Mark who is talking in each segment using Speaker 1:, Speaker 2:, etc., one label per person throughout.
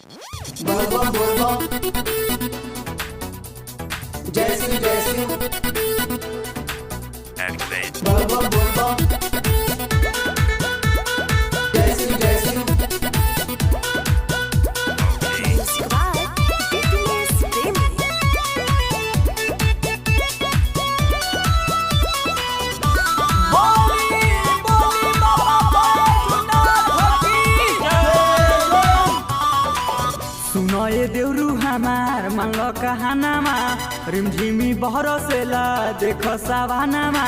Speaker 1: बोल बम जय श्री
Speaker 2: Activate.
Speaker 1: बोल बम जय Shri
Speaker 2: Okay.
Speaker 3: Music by Fitness Family.
Speaker 4: सुनो ये देवरू हमार मन लो कहानामा रिमझिमी बरसेला देखो सावानामा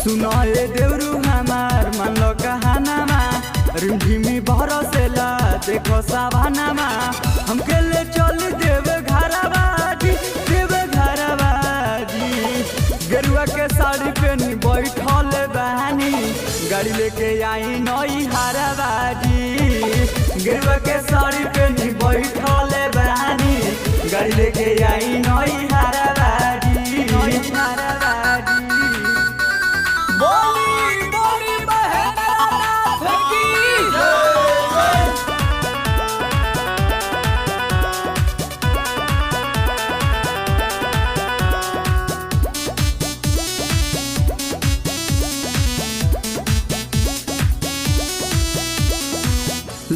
Speaker 4: सुनो ये देवरू हमार मन लो कहानामा रिमझिमी बरसेला देखो सावानामा हमके ले चल देव घरवाजी गेरुआ के साड़ी पहनी बैठल बहानी गाड़ी लेके आई नई हरबाजी गेरुआ के साड़ी पहनी बैठल बहानी गाड़ी लेके आई नई हरबाजी बोली बोली बहना फकी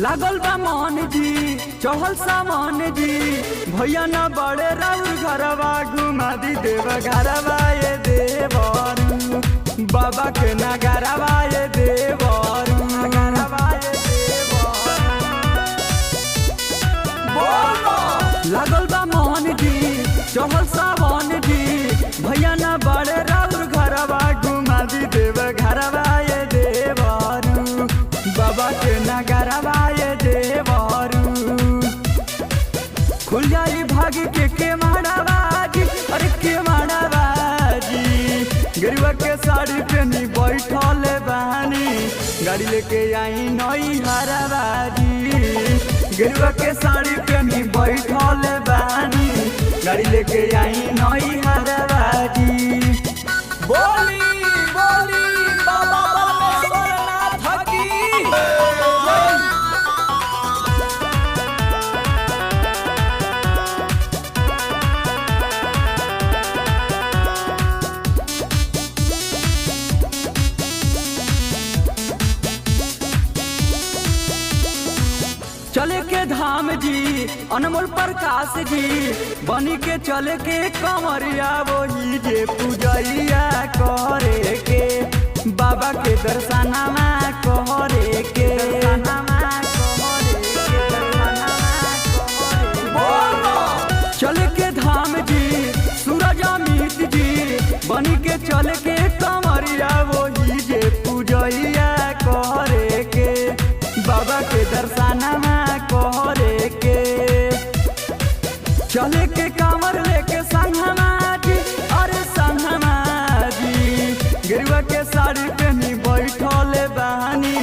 Speaker 4: लागल बा मन जी चहल सामान जी भैया न बड़े राउर घरवा घुमा दी देव घरवा ये देवरू बाबा के नगरवा ये देवरू लागल बा मन जी चहल सामान जी भैया न बड़े राउर घरवा घुमा दी देव घरवा ये देवरू बाबा के नगरवा ये देवरू खुल जाई भागी के माड़ाबाजी अरे के माड़ाबाजी गेरुआ के साड़ी पहनी बैठल बहानी गाड़ी लेके आई नई हरबाजी गेरुआ के साड़ी पहनी बैठल बहानी गाड़ी लेके आई नई हरबाजी बोली बोली बाबा परमेश्वरनाथ की चले के धाम जी अनमोल प्रकाश जी बनी के चले के कमरिया वही जे पूजैया करे के बाबा के दर्शनमा करे के चले के धाम जी सूरज अमित जी बनी के चले के कमरिया वही जे पूजैया करे के बाबा के दर्शनमा करे के चले के कांवर लेके संगमाजी अरे संगमाजी गेरुआ के साड़ी पहनी बैठल बहानी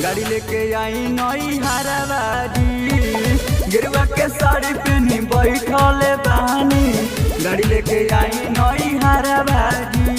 Speaker 4: गाड़ी लेके आई नई हरबाजी गेरुआ के साड़ी पहनी बैठल बहानी गाड़ी लेके आई नई हरबाजी